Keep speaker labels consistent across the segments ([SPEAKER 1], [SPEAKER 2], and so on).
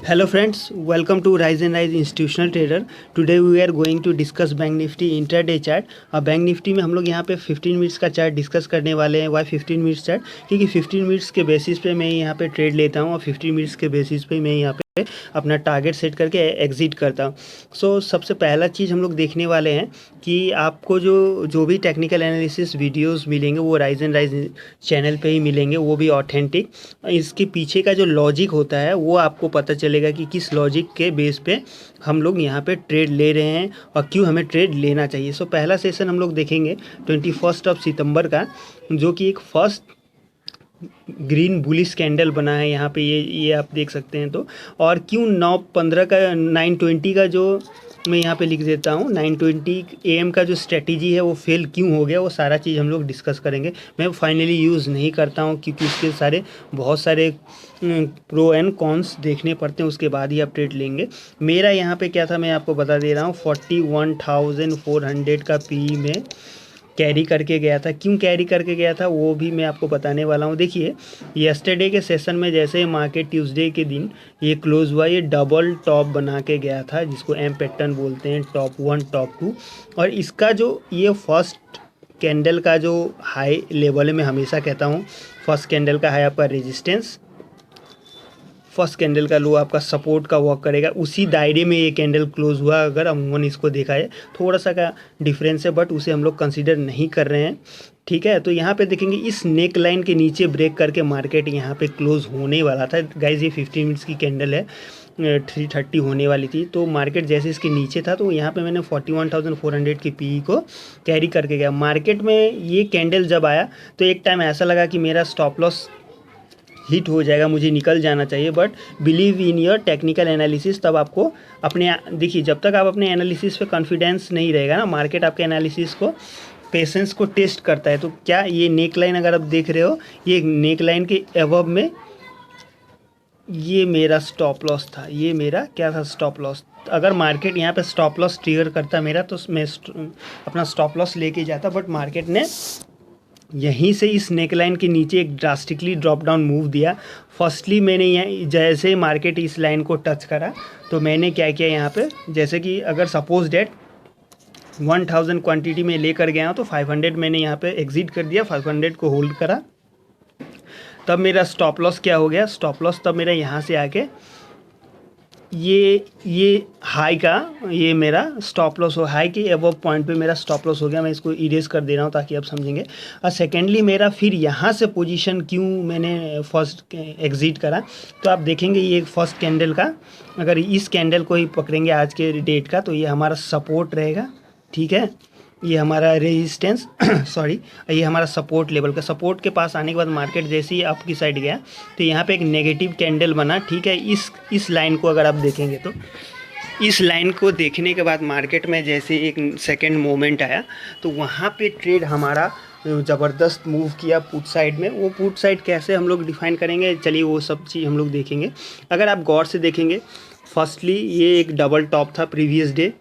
[SPEAKER 1] Hello friends, welcome to Rise and Rise Institutional Trader. Today we are going to discuss bank Nifty intraday chart. और bank Nifty में हम लोग यहाँ पे 15 minutes का chart discuss करने वाले हैं। Why 15 minutes chart? क्योंकि 15 मिनट्स के बेसिस पे मैं यहाँ पे ट्रेड लेता हूँ और 15 मिनट्स के बेसिस पे मैं यहाँ पे अपना टारगेट सेट करके एग्जिट करता हूँ। सो सबसे पहला चीज़ हम लोग देखने वाले हैं कि आपको जो भी टेक्निकल एनालिसिस वीडियोस मिलेंगे वो राइज एंड राइज चैनल पे ही मिलेंगे, वो भी ऑथेंटिक। इसके पीछे का जो लॉजिक होता है वो आपको पता चलेगा कि किस लॉजिक के बेस पे हम लोग यहाँ पे ट्रेड ले रहे हैं और क्यों हमें ट्रेड लेना चाहिए। सो पहला सेशन हम लोग देखेंगे 21 सितंबर का, जो कि एक फर्स्ट ग्रीन बुलिश कैंडल बना है यहाँ पे, ये आप देख सकते हैं। तो और क्यों 9:15 का 9:20 का जो मैं यहाँ पे लिख देता हूँ 9:20 AM का जो स्ट्रेटजी है वो फेल क्यों हो गया, वो सारा चीज़ हम लोग डिस्कस करेंगे। मैं फाइनली यूज़ नहीं करता हूँ क्योंकि उसके बहुत सारे प्रो एंड कॉन्स देखने पड़ते हैं, उसके बाद ही आप ट्रेड लेंगे। मेरा यहाँ पे क्या था मैं आपको बता दे रहा हूँ। 41,400 का पी में कैरी करके गया था। क्यों कैरी करके गया था वो भी मैं आपको बताने वाला हूँ। देखिए, येस्टरडे के सेशन में जैसे मार्केट ट्यूसडे के दिन ये क्लोज हुआ, ये डबल टॉप बना के गया था, जिसको एम पैटर्न बोलते हैं, टॉप 1 टॉप 2। और इसका जो ये फर्स्ट कैंडल का जो हाई लेवल है, मैं हमेशा कहता हूँ फर्स्ट कैंडल का हाई आपका रेजिस्टेंस, फर्स्ट कैंडल का लो आपका सपोर्ट का वर्क करेगा। उसी दायरे में ये कैंडल क्लोज हुआ। अगर अमूमन इसको देखा है, थोड़ा सा का डिफरेंस है बट उसे हम लोग कंसीडर नहीं कर रहे हैं, ठीक है। तो यहाँ पे देखेंगे इस नेक लाइन के नीचे ब्रेक करके मार्केट यहाँ पे क्लोज होने वाला था। गाइज ये 15 मिनट्स की कैंडल है, 3:30 होने वाली थी। तो मार्केट जैसे इसके नीचे था तो यहाँ पे मैंने 41,400 की पी को कैरी करके गया। मार्केट में ये कैंडल जब आया तो एक टाइम ऐसा लगा कि मेरा स्टॉप लॉस हिट हो जाएगा, मुझे निकल जाना चाहिए। But believe in your technical analysis. तब आपको अपने, देखिए जब तक आप अपने एनालिसिस पे कॉन्फिडेंस नहीं रहेगा ना, मार्केट आपके एनालिसिस को, पेशेंस को टेस्ट करता है। तो क्या ये नेक लाइन अगर आप देख रहे हो, ये नेक लाइन के अबव में ये मेरा स्टॉप लॉस था, ये मेरा क्या था, स्टॉप लॉस। अगर मार्केट यहाँ पे स्टॉप लॉस ट्रिगर करता मेरा तो मैं अपना स्टॉप लॉस लेके जाता, बट मार्केट ने यहीं से इस नेकलाइन के नीचे एक ड्रास्टिकली ड्रॉप डाउन मूव दिया। फर्स्टली मैंने यहाँ जैसे ही मार्केट इस लाइन को टच करा तो मैंने क्या किया यहाँ पे, जैसे कि अगर सपोज डेट 1000 क्वांटिटी में लेकर गया हूँ तो 500 मैंने यहाँ पे एग्जिट कर दिया, 500 को होल्ड करा। तब मेरा स्टॉप लॉस क्या हो गया, स्टॉप लॉस तब मेरा यहाँ से आके ये हाई का, ये मेरा स्टॉप लॉस हो, हाई के अबव पॉइंट पे मेरा स्टॉप लॉस हो गया। मैं इसको इरेज कर दे रहा हूँ ताकि आप समझेंगे। और सेकेंडली मेरा फिर यहाँ से पोजीशन क्यों मैंने फर्स्ट एग्जिट करा, तो आप देखेंगे ये फर्स्ट कैंडल का, अगर इस कैंडल को ही पकड़ेंगे आज के डेट का तो ये हमारा सपोर्ट रहेगा, ठीक है। ये हमारा रेजिस्टेंस सॉरी, ये हमारा सपोर्ट लेवल का। सपोर्ट के पास आने के बाद मार्केट जैसे ही अप की साइड गया तो यहाँ पे एक नेगेटिव कैंडल बना, ठीक है। इस लाइन को अगर आप देखेंगे तो इस लाइन को देखने के बाद मार्केट में जैसे एक सेकंड मोमेंट आया तो वहाँ पे ट्रेड हमारा ज़बरदस्त मूव किया पुट साइड में। वो पुट साइड कैसे हम लोग डिफाइन करेंगे, चलिए वो सब चीज़ हम लोग देखेंगे। अगर आप गौर से देखेंगे, फर्स्टली ये एक डबल टॉप था प्रीवियस डे,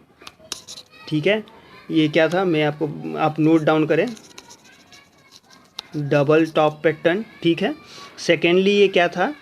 [SPEAKER 1] ठीक है। ये क्या था, मैं आपको, आप नोट डाउन करें, डबल टॉप पैटर्न, ठीक है। सेकेंडली ये क्या था,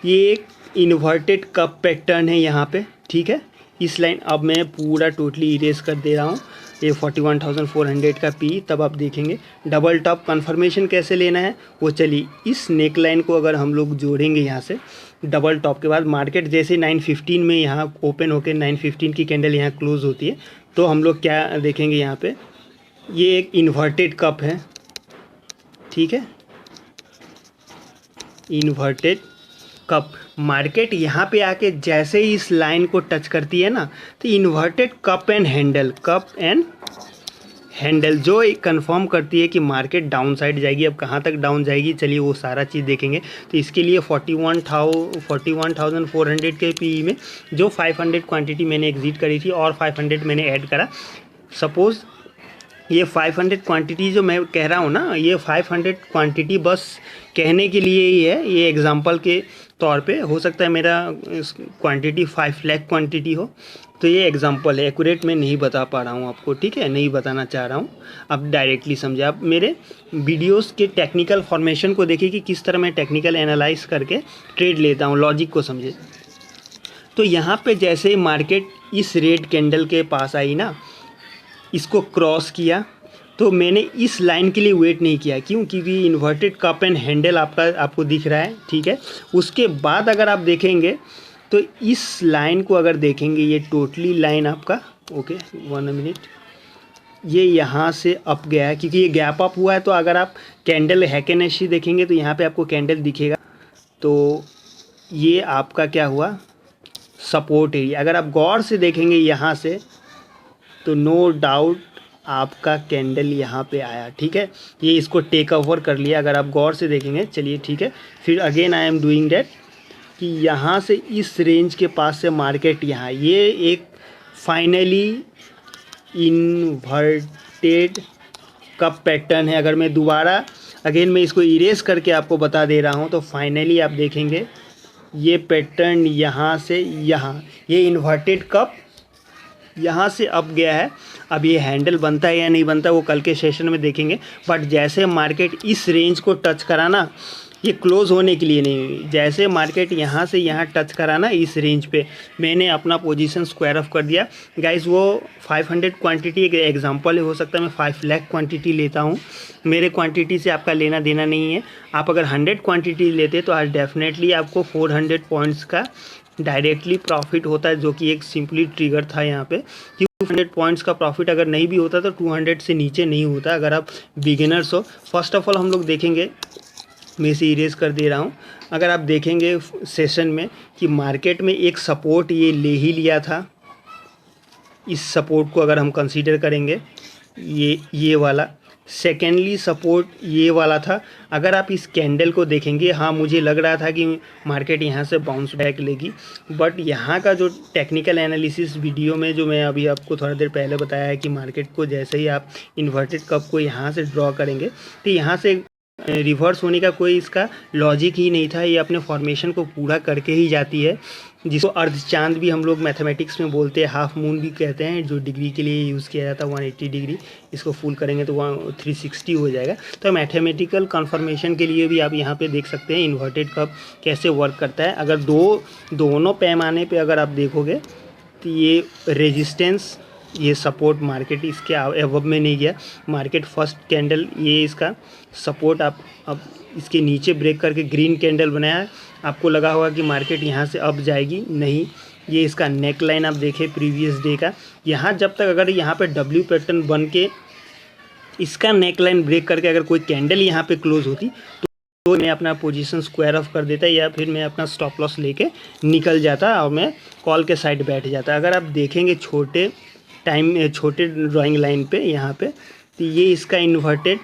[SPEAKER 1] ये एक इन्वर्टेड कप पैटर्न है यहाँ पे, ठीक है। इस लाइन अब मैं पूरा टोटली इरेज कर दे रहा हूँ। ये 41,400 का पी, तब आप देखेंगे डबल टॉप कन्फर्मेशन कैसे लेना है वो। चलिए इस नेक लाइन को अगर हम लोग जोड़ेंगे यहाँ से डबल टॉप के बाद, मार्केट जैसे 9:15 में यहाँ ओपन होकर 9:15 की कैंडल यहाँ क्लोज होती है तो हम लोग क्या देखेंगे यहाँ पे, ये एक इन्वर्टेड कप है, ठीक है, इन्वर्टेड कप। मार्केट यहाँ पे आके जैसे ही इस लाइन को टच करती है ना तो इन्वर्टेड कप एंड हैंडल जो कंफर्म करती है कि मार्केट डाउन साइड जाएगी। अब कहाँ तक डाउन जाएगी चलिए वो सारा चीज़ देखेंगे। तो इसके लिए 41,400 के पी में जो 500 क्वांटिटी मैंने एग्जिट करी थी और 500 मैंने ऐड करा। सपोज़ ये 500 क्वांटिटी जो मैं कह रहा हूँ ना, ये 500 क्वांटिटी बस कहने के लिए ही है, ये एग्जांपल के तौर पे हो सकता है मेरा क्वांटिटी 5 लाख क्वांटिटी हो, तो ये एग्जांपल है, एक्यूरेट मैं नहीं बता पा रहा हूँ आपको, ठीक है, नहीं बताना चाह रहा हूँ, आप डायरेक्टली समझे। आप मेरे वीडियोस के टेक्निकल फॉर्मेशन को देखिए कि किस तरह मैं टेक्निकल एनालाइज करके ट्रेड लेता हूँ, लॉजिक को समझे। तो यहाँ पे जैसे ही मार्केट इस रेड कैंडल के पास आई ना, इसको क्रॉस किया, तो मैंने इस लाइन के लिए वेट नहीं किया, क्यों, क्योंकि इन्वर्टेड कप एंड हैंडल आपको दिख रहा है, ठीक है। उसके बाद अगर आप देखेंगे तो इस लाइन को अगर देखेंगे, ये टोटली लाइन आपका, ओके 1 मिनट, ये यहाँ से अप गया है, क्योंकि ये गैप अप हुआ है। तो अगर आप कैंडल हैकेनेशी देखेंगे तो यहाँ पे आपको कैंडल दिखेगा, तो ये आपका क्या हुआ, सपोर्ट एरिया। अगर आप गौर से देखेंगे यहाँ से, तो नो डाउट आपका कैंडल यहाँ पे आया, ठीक है, ये इसको टेक ओवर कर लिया। अगर आप गौर से देखेंगे, चलिए ठीक है, फिर again I am doing that, कि यहाँ से इस रेंज के पास से मार्केट यहाँ, ये एक फाइनली इन्वर्टेड कप पैटर्न है। अगर मैं दोबारा अगेन मैं इसको इरेज करके आपको बता दे रहा हूँ, तो फाइनली आप देखेंगे ये पैटर्न यहाँ से यहाँ, ये इन्वर्टेड कप यहाँ से अप गया है। अब ये हैंडल बनता है या नहीं बनता वो कल के सेशन में देखेंगे, बट जैसे मार्केट इस रेंज को टच करा ना, ये क्लोज होने के लिए नहीं हुई, जैसे मार्केट यहाँ से यहाँ टच करा ना इस रेंज पे, मैंने अपना पोजीशन स्क्वायर ऑफ कर दिया। गाइस वो 500 क्वांटिटी एक एग्जांपल है, हो सकता है मैं 5 लाख क्वांटिटी लेता हूँ, मेरे क्वांटिटी से आपका लेना देना नहीं है। आप अगर 100 क्वांटिटी लेते तो आज डेफिनेटली आपको 400 पॉइंट्स का डायरेक्टली प्रॉफिट होता है, जो कि एक सिंपली ट्रिगर था यहाँ पे। 200 पॉइंट्स का प्रॉफिट अगर नहीं भी होता तो 200 से नीचे नहीं होता अगर आप बिगिनर्स हो। फर्स्ट ऑफ ऑल हम लोग देखेंगे, मैं इसे इरेज कर दे रहा हूँ, अगर आप देखेंगे सेशन में कि मार्केट में एक सपोर्ट ये ले ही लिया था, इस सपोर्ट को अगर हम कंसीडर करेंगे, ये वाला सेकेंडली सपोर्ट ये वाला था। अगर आप इस कैंडल को देखेंगे, हाँ मुझे लग रहा था कि मार्केट यहाँ से बाउंस बैक लेगी, बट यहाँ का जो टेक्निकल एनालिसिस वीडियो में जो मैं अभी आपको थोड़ा देर पहले बताया है कि मार्केट को जैसे ही आप इन्वर्टेड कप को यहाँ से ड्रॉ करेंगे तो यहाँ से रिवर्स होने का कोई इसका लॉजिक ही नहीं था, ये अपने फॉर्मेशन को पूरा करके ही जाती है, जिसको अर्ध चांद भी हम लोग मैथमेटिक्स में बोलते हैं, हाफ मून भी कहते हैं, जो डिग्री के लिए यूज़ किया जाता है 180 डिग्री, इसको फुल करेंगे तो 360 हो जाएगा। तो मैथमेटिकल कन्फर्मेशन के लिए भी आप यहाँ पे देख सकते हैं इन्वर्टेड कप कैसे वर्क करता है। अगर दोनों पैमाने पे अगर आप देखोगे तो ये रेजिस्टेंस, ये सपोर्ट, मार्केट इसके अबव में नहीं गया, मार्केट फर्स्ट कैंडल ये इसका सपोर्ट आप अब इसके नीचे ब्रेक करके ग्रीन कैंडल बनाया है, आपको लगा होगा कि मार्केट यहाँ से अप जाएगी, नहीं, ये इसका नेक लाइन आप देखें प्रीवियस डे का, यहाँ जब तक अगर यहाँ पे डब्ल्यू पैटर्न बन के इसका नेक लाइन ब्रेक करके अगर कोई कैंडल यहाँ पे क्लोज होती तो मैं अपना पोजीशन स्क्वायर ऑफ कर देता या फिर मैं अपना स्टॉप लॉस लेके निकल जाता और मैं कॉल के साइड बैठ जाता। अगर आप देखेंगे छोटे ड्राइंग लाइन पे यहाँ पे, तो ये इसका इन्वर्टेड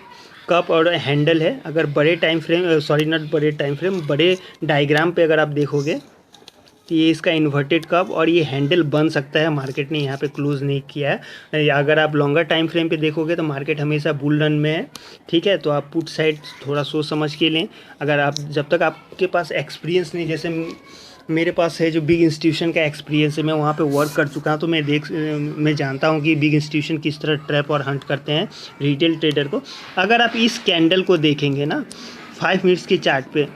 [SPEAKER 1] कप और हैंडल है। अगर बड़े टाइम फ्रेम, सॉरी नॉट बड़े टाइम फ्रेम, बड़े डायग्राम पे अगर आप देखोगे तो ये इसका इन्वर्टेड कप और ये हैंडल बन सकता है, मार्केट ने यहाँ पे क्लोज नहीं किया है। अगर आप लॉन्गर टाइम फ्रेम पे देखोगे तो मार्केट हमेशा बुल रन में है, ठीक है, तो आप पुट साइड थोड़ा सोच समझ के लें। अगर आप जब तक आपके पास एक्सपीरियंस नहीं, जैसे मेरे पास है जो बिग इंस्टीट्यूशन का एक्सपीरियंस है, मैं वहाँ पे वर्क कर चुका हूँ, तो मैं जानता हूँ कि बिग इंस्टीट्यूशन किस तरह ट्रैप और हंट करते हैं रिटेल ट्रेडर को। अगर आप इस कैंडल को देखेंगे ना 5 मिनट्स के चार्ट पे,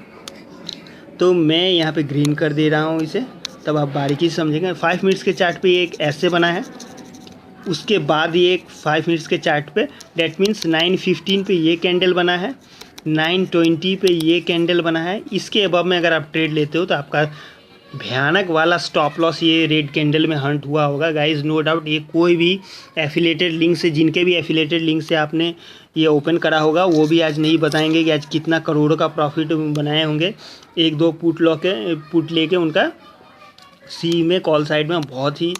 [SPEAKER 1] तो मैं यहाँ पे ग्रीन कर दे रहा हूँ इसे, तब आप बारीकी से समझेंगे। 5 मिनट्स के चार्ट पे एक ऐसे बना है, उसके बाद ये एक 5 मिनट्स के चार्ट पे, डेट मीन्स 9:15 पे ये कैंडल बना है, 9:20 पे ये कैंडल बना है। इसके अबव में अगर आप ट्रेड लेते हो तो आपका भयानक वाला स्टॉप लॉस ये रेड कैंडल में हंट हुआ होगा गाइस, नो डाउट। ये कोई भी एफिलेटेड लिंक से, जिनके भी एफिलेटेड लिंक से आपने ये ओपन करा होगा, वो भी आज नहीं बताएंगे कि आज कितना करोड़ों का प्रॉफिट बनाए होंगे। 1-2 पुट लेके उनका सी में कॉल साइड में बहुत ही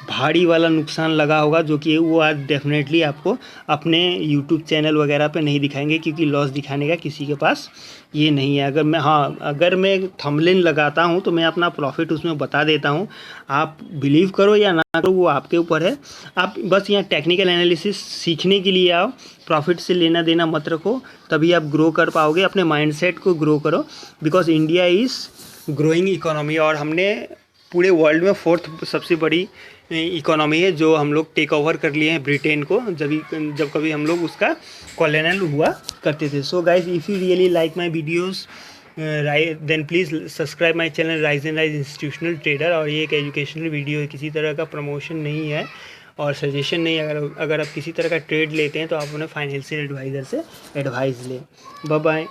[SPEAKER 1] भारी वाला नुकसान लगा होगा, जो कि वो आज डेफिनेटली आपको अपने यूट्यूब चैनल वगैरह पे नहीं दिखाएंगे, क्योंकि लॉस दिखाने का किसी के पास ये नहीं है। अगर मैं थंबनेल लगाता हूँ तो मैं अपना प्रॉफिट उसमें बता देता हूँ, आप बिलीव करो या ना करो वो आपके ऊपर है। आप बस यहाँ टेक्निकल एनालिसिस सीखने के लिए आओ, प्रॉफिट से लेना देना मत रखो, तभी आप ग्रो कर पाओगे। अपने माइंडसेट को ग्रो करो, because India is growing economy, और हमने पूरे वर्ल्ड में 4th सबसे बड़ी इकोनॉमी है जो हम लोग टेक ओवर कर लिए हैं ब्रिटेन को, जब कभी हम लोग उसका कॉलोनियल हुआ करते थे। So guys, if you really like my videos then please subscribe my channel rise and rise institutional trader. और ये एक एजुकेशनल वीडियो है, किसी तरह का प्रमोशन नहीं है और सजेशन नहीं है। अगर आप किसी तरह का ट्रेड लेते हैं तो आप उन्हें फाइनेंशियल एडवाइज़र से एडवाइस लें। Bye bye.